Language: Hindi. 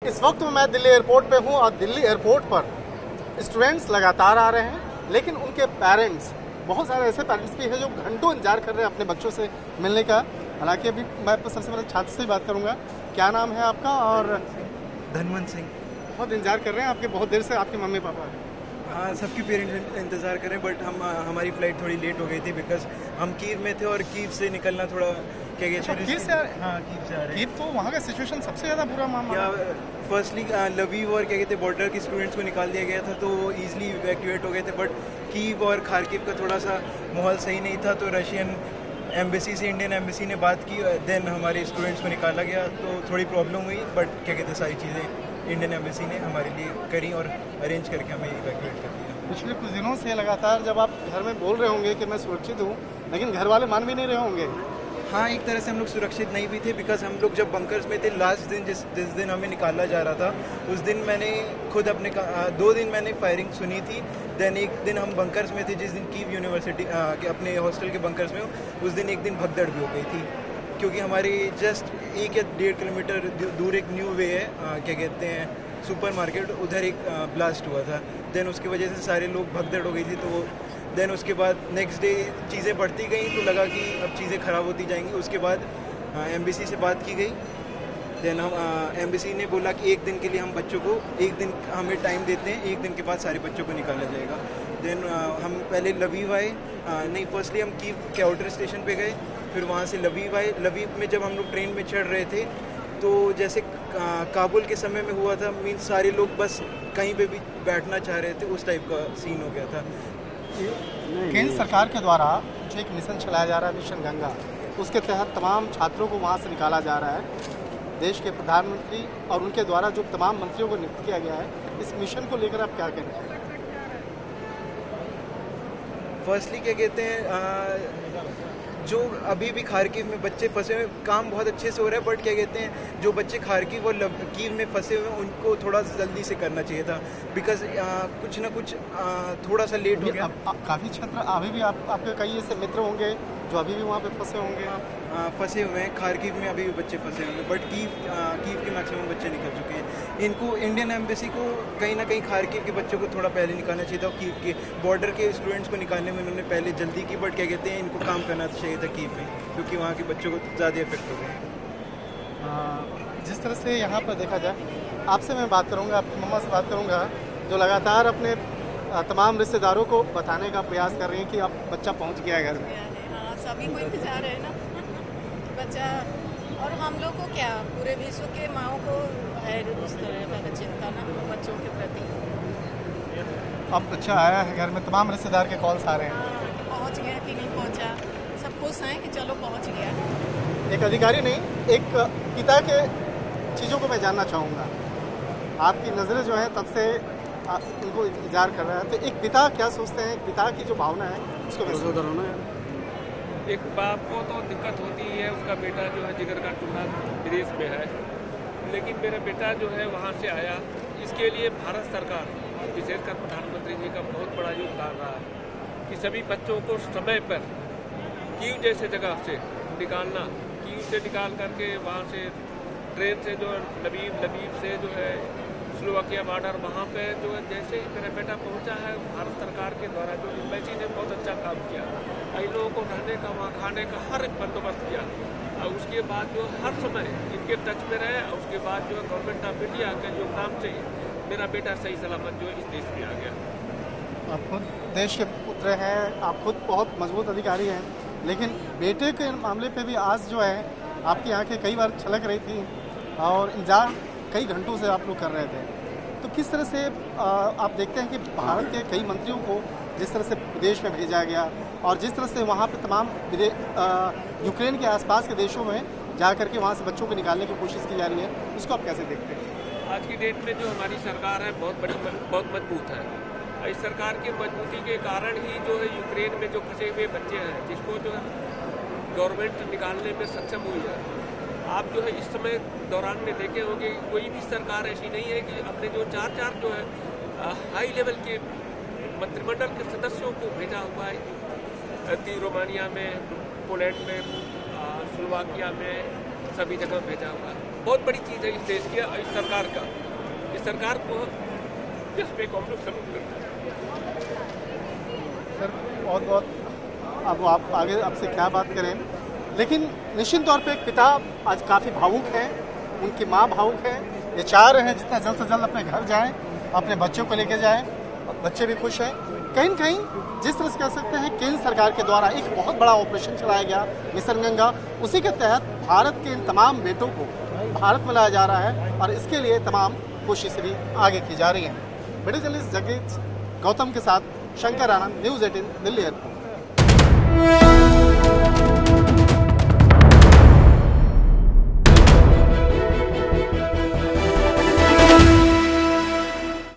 इस वक्त मैं दिल्ली एयरपोर्ट पे हूँ और दिल्ली एयरपोर्ट पर स्टूडेंट्स लगातार आ रहे हैं, लेकिन उनके पेरेंट्स, बहुत सारे ऐसे पेरेंट्स भी हैं जो घंटों इंतजार कर रहे हैं अपने बच्चों से मिलने का। हालांकि अभी मैं सबसे पहले छात्र से ही बात करूँगा। क्या नाम है आपका? और धनवंत सिंह। बहुत इंतजार कर रहे हैं आपके, बहुत देर से आपके मम्मी पापा? हाँ, सबके पेरेंट्स इंतज़ार करें, बट हमारी फ़्लाइट थोड़ी लेट हो गई थी बिकॉज हम कीव में थे और कीव से निकलना थोड़ा क्या कहते हैं, कीव से आ रहे? हाँ, कीव से आ रहे हैं। कीव तो वहाँ का सिचुएशन सबसे ज़्यादा बुरा मामला है। फर्स्टली लवीव और क्या कहते हैं बॉर्डर के स्टूडेंट्स को निकाल दिया गया था तो ईजिली इवैक्यूएट हो गए थे, बट कीव और खारकिव का थोड़ा सा माहौल सही नहीं था तो रशियन एम्बेसी से इंडियन एम्बेसी ने बात की, देन हमारे स्टूडेंट्स को निकाला गया तो थोड़ी प्रॉब्लम हुई, बट क्या कहते हैं सारी चीज़ें इंडियन एम्बेसी ने हमारे लिए करी और अरेंज करके हमें इवैक्यूएट कर दिया। पिछले कुछ दिनों से लगातार जब आप घर में बोल रहे होंगे कि मैं सुरक्षित हूँ, लेकिन घर वाले मान भी नहीं रहे होंगे। हाँ, एक तरह से हम लोग सुरक्षित नहीं भी थे बिकॉज हम लोग जब बंकर्स में थे लास्ट दिन जिस दिन हमें निकाला जा रहा था उस दिन मैंने खुद अपने 2 दिन मैंने फायरिंग सुनी थी। देन एक दिन हम बंकर्स में थे जिस दिन कीव यूनिवर्सिटी के अपने हॉस्टल के बंकर्स में उस दिन एक दिन भगदड़ भी हो गई थी क्योंकि हमारे जस्ट 1 या 1.5 किलोमीटर दूर एक न्यू वे है, क्या कहते हैं सुपर मार्केट, उधर एक ब्लास्ट हुआ था। देन उसकी वजह से सारे लोग भगदड़ हो गई थी तो देन उसके बाद नेक्स्ट डे चीज़ें बढ़ती गई तो लगा कि अब चीज़ें ख़राब होती जाएंगी। उसके बाद एम्बेसी से बात की गई, देन हम एम्बेसी ने बोला कि 1 दिन के लिए हम बच्चों को 1 दिन हमें टाइम देते हैं, 1 दिन के बाद सारे बच्चों को निकाला जाएगा। देन हम पहले लवीव आए, नहीं फर्स्टली हम कीव के आउटर स्टेशन पे गए, फिर वहाँ से लवीव आए। लवीव में जब हम लोग ट्रेन में चढ़ रहे थे तो जैसे काबुल के समय में हुआ था, मीन्स सारे लोग बस कहीं पे भी बैठना चाह रहे थे, उस टाइप का सीन हो गया था। केंद्र सरकार के द्वारा जो एक मिशन चलाया जा रहा है, मिशन गंगा, उसके तहत तमाम छात्रों को वहाँ से निकाला जा रहा है। देश के प्रधानमंत्री और उनके द्वारा जो तमाम मंत्रियों को नियुक्त किया गया है, इस मिशन को लेकर आप क्या कहना चाहेंगे? फर्स्टली क्या कहते हैं जो अभी भी खारकीव में बच्चे फंसे हुए, काम बहुत अच्छे से हो रहा है, बट क्या कहते हैं जो बच्चे खारकीव और कीव में फंसे हुए हैं उनको थोड़ा जल्दी से करना चाहिए था बिकॉज कुछ ना कुछ थोड़ा सा लेट हो गया। काफ़ी छात्र अभी भी आपके कई ऐसे मित्र होंगे जो अभी भी वहाँ पे फंसे होंगे। फंसे हुए हैं, खारकीव में अभी भी बच्चे फंसे हुए हैं, बट कीव के मैक्सिमम बच्चे निकल चुके हैं। इनको इंडियन एम्बेसी को कहीं ना कहीं खारकीव के बच्चों को थोड़ा पहले निकालना चाहिए था। कीव के बॉर्डर के स्टूडेंट्स को निकालने में उन्होंने पहले जल्दी की, बट क्या कहते हैं इनको काम करना चाहिए था कीव में क्योंकि वहाँ के बच्चों को ज़्यादा इफेक्ट हो गए। जिस तरह से यहाँ पर देखा जाए, आपसे मैं बात करूँगा, आपकी मम्मा से बात करूँगा जो लगातार अपने तमाम रिश्तेदारों को बताने का प्रयास कर रही हैं कि अब बच्चा पहुँच गया है घर में। हाँ, सभी को इंतजार है ना बच्चा, और हम लोग को क्या पूरे विश्व के माँओं को है उस तरह का चिंता ना बच्चों के प्रति। अब बच्चा आया है घर में, तमाम रिश्तेदार के कॉल्स आ रहे हैं। हाँ, पहुँच गया कि नहीं पहुँचा, सब खुश हैं कि चलो पहुँच गया। एक अधिकारी नहीं, एक पिता के चीज़ों को मैं जानना चाहूँगा। आपकी नज़रें जो हैं तब से उनको इंतजार कर रहा है, तो एक पिता क्या सोचते हैं, एक पिता की जो भावना है उसको कैसे उधर है? एक बाप को तो दिक्कत होती ही है, उसका बेटा जो है जिगर का टुकड़ा विदेश में है, लेकिन मेरा बेटा जो है वहाँ से आया। इसके लिए भारत सरकार, विशेषकर प्रधानमंत्री जी का बहुत बड़ा योगदान रहा है कि सभी बच्चों को समय पर कीव जैसे जगह से निकालना, कीव से निकाल करके वहाँ से ट्रेन से जो लबीब से जो है स्लोवाकिया बॉर्डर, वहाँ पे जो है जैसे ही मेरा बेटा पहुँचा है, भारत सरकार के द्वारा जो एम्बेसी ने बहुत अच्छा काम किया, इन लोगों को रहने का, वहाँ खाने का हर एक बंदोबस्त किया, और उसके बाद जो हर समय इनके टच में रहे, और उसके बाद जो है गवर्नमेंट ऑफ इंडिया के योगदान से मेरा बेटा सही सलामत जो है इस देश में आ गया। आप खुद देश के पुत्र हैं, आप खुद बहुत मजबूत अधिकारी हैं, लेकिन बेटे के मामले पे भी आज जो है आपकी आंखें कई बार छलक रही थी और इंतजार कई घंटों से आप लोग कर रहे थे। तो किस तरह से आप देखते हैं कि भारत के कई मंत्रियों को जिस तरह से विदेश में भेजा गया और जिस तरह से वहाँ पे तमाम यूक्रेन के आसपास के देशों में जा करके वहाँ से बच्चों को निकालने की कोशिश की जा रही है, उसको आप कैसे देखते हैं? आज की डेट में जो हमारी सरकार है बहुत मजबूत है। इस सरकार की मजबूती के कारण ही जो है यूक्रेन में जो फंसे हुए बच्चे हैं जिसको जो है गवर्नमेंट निकालने में सक्षम हुई है। आप जो है इस समय दौरान में देखे होंगे कोई भी सरकार ऐसी नहीं है कि अपने जो चार जो है हाई लेवल के मंत्रिमंडल के सदस्यों को भेजा हुआ है, रोमानिया में, पोलैंड में, स्लोवाकिया में, सभी जगह भेजा हुआ है। बहुत बड़ी चीज़ है इस देश की और इस सरकार का। इस सरकार को इस पे हम लोग सपोर्ट करते हैं। सर बहुत बहुत अब आप आगे आपसे क्या बात करें, लेकिन निश्चित तौर पे एक पिता आज काफ़ी भावुक है, उनकी माँ भावुक है। ये चाह रहे हैं जितना जल्द से जल्द अपने घर जाएं, अपने बच्चों को लेकर जाएं, बच्चे भी खुश हैं। कहीं न कहीं जिस तरह से कह सकते हैं केंद्र सरकार के द्वारा एक बहुत बड़ा ऑपरेशन चलाया गया मिशन गंगा, उसी के तहत भारत के इन तमाम बेटों को भारत में लाया जा रहा है और इसके लिए तमाम कोशिशें भी आगे की जा रही हैं। वीडियो जर्नलिस्ट जगदीश गौतम के साथ शंकर आनंद, न्यूज़ 18 दिल्ली एयरपोर्ट।